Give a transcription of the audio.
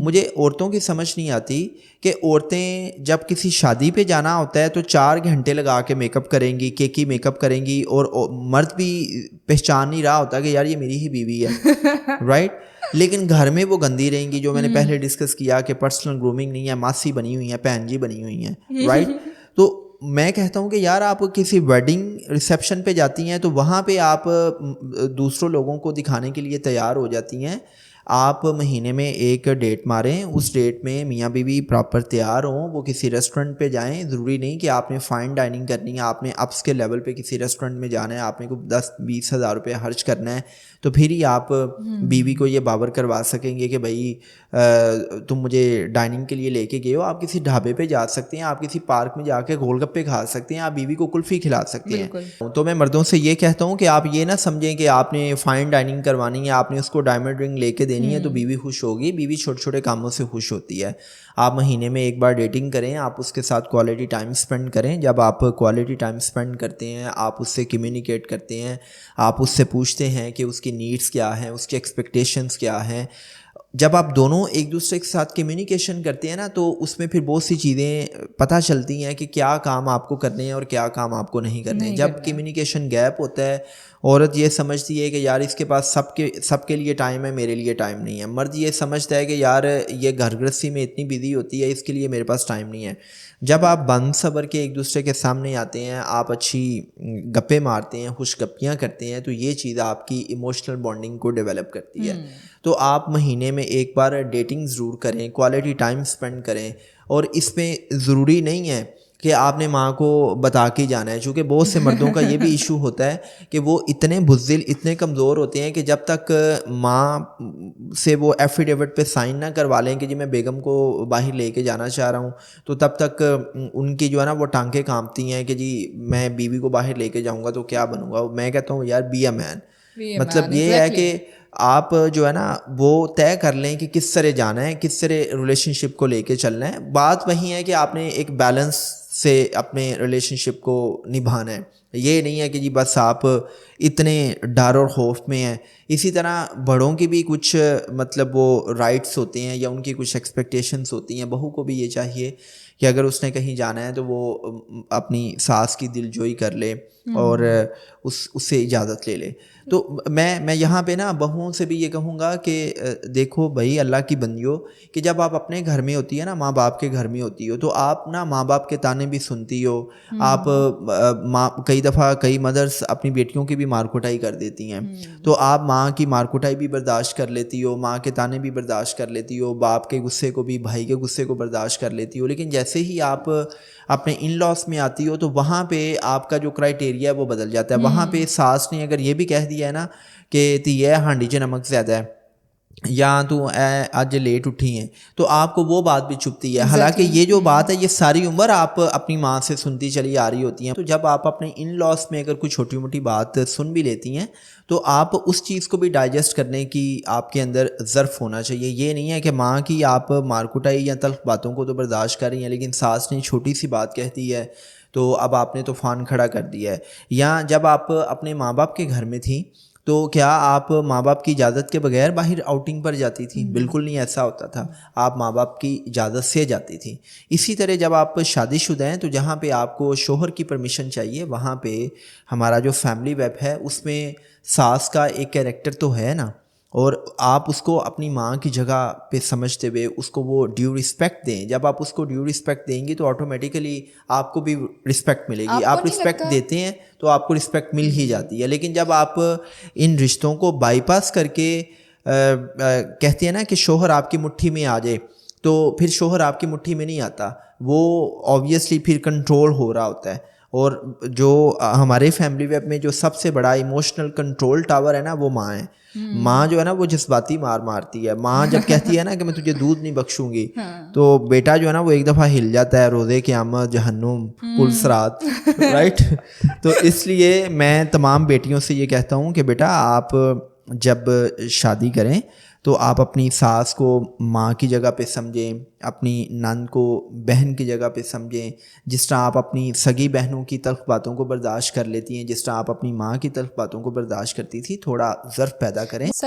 مجھے عورتوں کی سمجھ نہیں آتی کہ عورتیں جب کسی شادی پہ جانا ہوتا ہے تو 4 گھنٹے لگا کے میک اپ کریں گی، کیکی میک اپ کریں گی، اور مرد بھی پہچان نہیں رہا ہوتا کہ یار یہ میری ہی بیوی ہے، رائٹ؟ لیکن گھر میں وہ گندی رہیں گی، جو میں نے پہلے ڈسکس کیا کہ پرسنل گرومنگ نہیں ہے، ماسی بنی ہوئی ہیں، بہن جی بنی ہوئی ہیں، رائٹ؟ تو میں کہتا ہوں کہ یار آپ کسی ویڈنگ ریسیپشن پہ جاتی ہیں تو وہاں پہ آپ دوسروں لوگوں کو دکھانے کے لیے تیار ہو جاتی ہیں. آپ مہینے میں ایک ڈیٹ ماریں، اس ڈیٹ میں میاں بیوی پراپر تیار ہوں، وہ کسی ریسٹورنٹ پہ جائیں. ضروری نہیں کہ آپ نے فائن ڈائننگ کرنی ہے، آپ نے اپس کے لیول پہ کسی ریسٹورنٹ میں جانا ہے، آپ نے کوئی 10-20 ہزار روپے خرچ کرنا ہے تو پھر ہی آپ بیوی کو یہ باور کروا سکیں گے کہ بھائی تم مجھے ڈائننگ کے لیے لے کے گئے ہو. آپ کسی ڈھابے پہ جا سکتے ہیں، آپ کسی پارک میں جا کے گول گپے کھا سکتے ہیں، آپ بیوی کو کلفی کھلا سکتے ہیں. تو میں مردوں سے یہ کہتا ہوں کہ آپ یہ نہ سمجھیں کہ آپ نے فائن ڈائننگ کروانی ہے، آپ نے اس کو ڈائمنڈ رنگ لے کے دینی ہے تو بیوی خوش ہوگی. بیوی چھوٹے چھوٹے کاموں سے خوش ہوتی ہے. آپ مہینے میں ایک بار ڈیٹنگ کریں، آپ اس کے ساتھ کوالٹی ٹائم اسپینڈ کریں. جب آپ کوالٹی ٹائم اسپینڈ کرتے ہیں، آپ اس سے کمیونیکیٹ کرتے ہیں، آپ اس سے پوچھتے ہیں کہ اس کی نیڈس کیا ہیں، اس کی ایکسپیکٹیشنس کیا ہیں. جب آپ دونوں ایک دوسرے کے ساتھ کمیونیکیشن کرتے ہیں نا تو اس میں پھر بہت سی چیزیں پتہ چلتی ہیں کہ کیا کام آپ کو کرنے ہیں اور کیا کام آپ کو نہیں کرنے ہیں. جب کمیونیکیشن گیپ ہوتا ہے، عورت یہ سمجھتی ہے کہ یار اس کے پاس سب کے لیے ٹائم ہے، میرے لیے ٹائم نہیں ہے. مرد یہ سمجھتا ہے کہ یار یہ گھر گرہستی میں اتنی بزی ہوتی ہے، اس کے لیے میرے پاس ٹائم نہیں ہے. جب آپ بن صبر کے ایک دوسرے کے سامنے آتے ہیں، آپ اچھی گپے مارتے ہیں، خوش گپیاں کرتے ہیں، تو یہ چیز آپ کی ایموشنل بانڈنگ کو ڈیولپ کرتی ہے. تو آپ مہینے میں ایک بار ڈیٹنگ ضرور کریں، کوالٹی ٹائم اسپینڈ کریں. اور اس میں ضروری نہیں ہے کہ آپ نے ماں کو بتا کے جانا ہے، چونکہ بہت سے مردوں کا یہ بھی ایشو ہوتا ہے کہ وہ اتنے بزدل، اتنے کمزور ہوتے ہیں کہ جب تک ماں سے وہ ایفیڈیوٹ پہ سائن نہ کروا لیں کہ جی میں بیگم کو باہر لے کے جانا چاہ رہا ہوں، تو تب تک ان کی جو ہے نا وہ ٹانکیں کانپتی ہیں کہ جی میں بیوی کو باہر لے کے جاؤں گا تو کیا بنوں گا. میں کہتا ہوں یار بی اے مین. مطلب یہ ہے کہ آپ جو ہے نا وہ طے کر لیں کہ کس طرح جانا ہے، کس طرح ریلیشن شپ کو لے کے چلنا ہے. بات وہی ہے کہ آپ نے ایک بیلنس سے اپنے ریلیشن شپ کو نبھانا ہے. یہ نہیں ہے کہ جی بس آپ اتنے ڈر اور خوف میں ہیں. اسی طرح بڑوں کی بھی کچھ مطلب وہ رائٹس ہوتے ہیں یا ان کی کچھ ایکسپیکٹیشنس ہوتی ہیں. بہو کو بھی یہ چاہیے کہ اگر اس نے کہیں جانا ہے تو وہ اپنی ساس کی دل جوئی کر لے اور اس سے اجازت لے لے. تو میں یہاں پہ نا بہوؤں سے بھی یہ کہوں گا کہ دیکھو بھائی اللہ کی بندیوں، کہ جب آپ اپنے گھر میں ہوتی ہے نا، ماں باپ کے گھر میں ہوتی ہو، تو آپ نا ماں باپ کے تانے بھی سنتی ہو. آپ کئی دفعہ کئی مدرس اپنی بیٹیوں کی بھی مار کٹائی کر دیتی ہیں، تو آپ ماں کی مار کٹائی بھی برداشت کر لیتی ہو، ماں کے تانے بھی برداشت کر لیتی ہو، باپ کے غصے کو بھی، بھائی کے غصے کو برداشت کر لیتی ہو. لیکن جیسے ہی آپ اپنے ان لاس میں آتی ہو تو وہاں پہ آپ کا جو کرائٹیریا ہے وہ بدل جاتا ہے. وہاں پہ ساس نے اگر یہ بھی کہہ دیا ہے نا کہ تیے ہانڈی چ نمک زیادہ ہے یا تو آج لیٹ اٹھی ہیں، تو آپ کو وہ بات بھی چبھتی ہے. حالانکہ یہ جو بات ہے یہ ساری عمر آپ اپنی ماں سے سنتی چلی آ رہی ہوتی ہیں. تو جب آپ اپنے ان لاس میں اگر کوئی چھوٹی موٹی بات سن بھی لیتی ہیں تو آپ اس چیز کو بھی ڈائجسٹ کرنے کی آپ کے اندر ظرف ہونا چاہیے. یہ نہیں ہے کہ ماں کی آپ مار کٹائی یا تلخ باتوں کو تو برداشت کر رہی ہیں، لیکن ساس نے چھوٹی سی بات کہہ دی ہے تو اب آپ نے طوفان کھڑا کر دیا ہے. یا جب آپ اپنے ماں باپ کے گھر میں تھیں تو کیا آپ ماں باپ کی اجازت کے بغیر باہر آؤٹنگ پر جاتی تھی؟ بالکل نہیں ایسا ہوتا تھا. آپ ماں باپ کی اجازت سے جاتی تھی. اسی طرح جب آپ شادی شدہ ہیں تو جہاں پہ آپ کو شوہر کی پرمیشن چاہیے، وہاں پہ ہمارا جو فیملی ویب ہے اس میں ساس کا ایک کیریکٹر تو ہے نا، اور آپ اس کو اپنی ماں کی جگہ پہ سمجھتے ہوئے اس کو وہ ڈیو رسپیکٹ دیں. جب آپ اس کو ڈیو رسپیکٹ دیں گی تو آٹومیٹیکلی آپ کو بھی رسپیکٹ ملے گی. آپ رسپیکٹ دیتے ہیں تو آپ کو رسپیکٹ مل ہی جاتی ہے. لیکن جب آپ ان رشتوں کو بائی پاس کر کے کہتے ہیں نا کہ شوہر آپ کی مٹھی میں آ جائے، تو پھر شوہر آپ کی مٹھی میں نہیں آتا، وہ آبویسلی پھر کنٹرول ہو رہا ہوتا ہے. اور جو ہمارے فیملی ویب میں جو سب سے بڑا ایموشنل کنٹرول ٹاور ہے نا وہ ماں ہے. ماں جو ہے نا وہ جذباتی مارتی ہے. ماں جب کہتی ہے نا کہ میں تجھے دودھ نہیں بخشوں گی تو بیٹا جو ہے نا وہ ایک دفعہ ہل جاتا ہے، روزے قیامت، جہنم، پل صراط، رائٹ. تو اس لیے میں تمام بیٹیوں سے یہ کہتا ہوں کہ بیٹا آپ جب شادی کریں تو آپ اپنی ساس کو ماں کی جگہ پہ سمجھیں، اپنی نند کو بہن کی جگہ پہ سمجھیں. جس طرح آپ اپنی سگی بہنوں کی تلخ باتوں کو برداشت کر لیتی ہیں، جس طرح آپ اپنی ماں کی تلخ باتوں کو برداشت کرتی تھی، تھوڑا ظرف پیدا کریں.